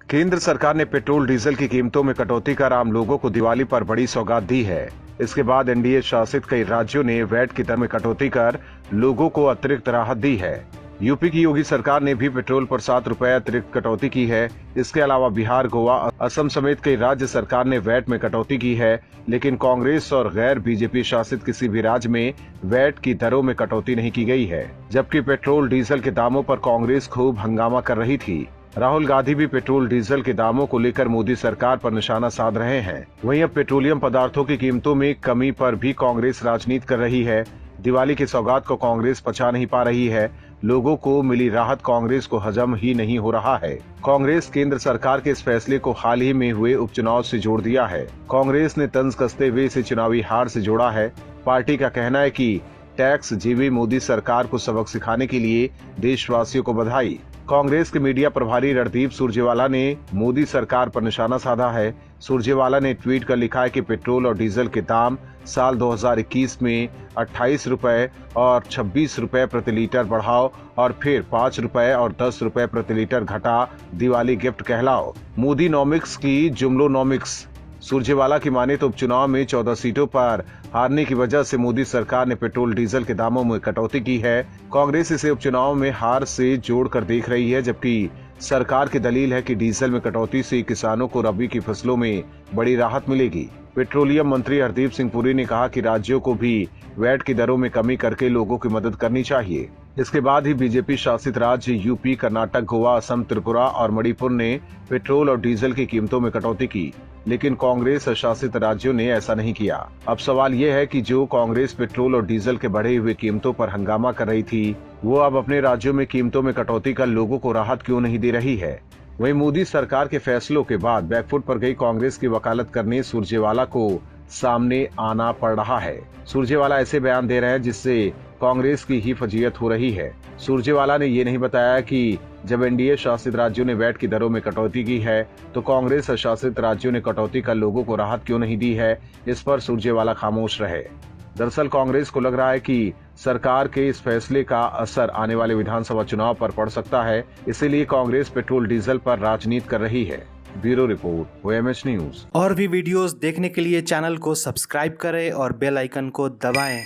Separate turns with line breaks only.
केंद्र सरकार ने पेट्रोल डीजल की कीमतों में कटौती कर आम लोगों को दिवाली पर बड़ी सौगात दी है। इसके बाद एनडीए शासित कई राज्यों ने वैट की दर में कटौती कर लोगों को अतिरिक्त राहत दी है। यूपी की योगी सरकार ने भी पेट्रोल पर 7 रुपए अतिरिक्त कटौती की है। इसके अलावा बिहार, गोवा, असम समेत कई राज्य सरकार ने वैट में कटौती की है, लेकिन कांग्रेस और गैर बीजेपी शासित किसी भी राज्य में वैट की दरों में कटौती नहीं की गई है। जबकि पेट्रोल डीजल के दामों पर कांग्रेस खूब हंगामा कर रही थी। राहुल गांधी भी पेट्रोल डीजल के दामों को लेकर मोदी सरकार पर निशाना साध रहे हैं। वहीं अब पेट्रोलियम पदार्थों की कीमतों में कमी पर भी कांग्रेस राजनीति कर रही है। दिवाली की सौगात को कांग्रेस पचा नहीं पा रही है। लोगों को मिली राहत कांग्रेस को हजम ही नहीं हो रहा है। कांग्रेस केंद्र सरकार के इस फैसले को हाल ही में हुए उपचुनाव से जोड़ दिया है। कांग्रेस ने तंज कसते हुए इसे चुनावी हार से जोड़ा है। पार्टी का कहना है कि टैक्स जीवी मोदी सरकार को सबक सिखाने के लिए देशवासियों को बधाई। कांग्रेस के मीडिया प्रभारी रणदीप सुरजेवाला ने मोदी सरकार पर निशाना साधा है। सुरजेवाला ने ट्वीट कर लिखा है कि पेट्रोल और डीजल के दाम साल 2021 में 28 रुपए और 26 रुपए प्रति लीटर बढ़ाओ और फिर 5 रुपए और 10 रुपए प्रति लीटर घटा, दिवाली गिफ्ट कहलाओ। मोदी नॉमिक्स की जुमलोनॉमिक्स। सुरजेवाला की माने तो उपचुनाव में 14 सीटों पर हारने की वजह से मोदी सरकार ने पेट्रोल डीजल के दामों में कटौती की है। कांग्रेस इसे उपचुनाव में हार से जोड़कर देख रही है, जबकि सरकार की दलील है कि डीजल में कटौती से किसानों को रबी की फसलों में बड़ी राहत मिलेगी। पेट्रोलियम मंत्री हरदीप सिंह पुरी ने कहा कि राज्यों को भी वैट की दरों में कमी करके लोगों की मदद करनी चाहिए। इसके बाद ही बीजेपी शासित राज्य यूपी, कर्नाटक, गोवा, असम, त्रिपुरा और मणिपुर ने पेट्रोल और डीजल की कीमतों में कटौती की, लेकिन कांग्रेस शासित राज्यों ने ऐसा नहीं किया। अब सवाल ये है कि जो कांग्रेस पेट्रोल और डीजल के बढ़े हुए कीमतों पर हंगामा कर रही थी, वो अब अपने राज्यों में कीमतों में कटौती कर लोगों को राहत क्यों नहीं दे रही है। वहीं मोदी सरकार के फैसलों के बाद बैकफुट पर गई कांग्रेस की वकालत करने सुरजेवाला को सामने आना पड़ रहा है। सुरजेवाला ऐसे बयान दे रहे हैं जिससे कांग्रेस की ही फजीयत हो रही है। सुरजेवाला ने ये नहीं बताया कि जब एनडीए शासित राज्यों ने वैट की दरों में कटौती की है, तो कांग्रेस शासित राज्यों ने कटौती कर लोगों को राहत क्यों नहीं दी है। इस पर सुरजेवाला खामोश रहे। दरअसल कांग्रेस को लग रहा है कि सरकार के इस फैसले का असर आने वाले विधानसभा चुनाव पर पड़ सकता है, इसीलिए कांग्रेस पेट्रोल डीजल पर राजनीति कर रही है। Bureau report, OMH news.
और भी वीडियोस देखने के लिए चैनल को सब्सक्राइब करें और बेल आइकन को दबाएं।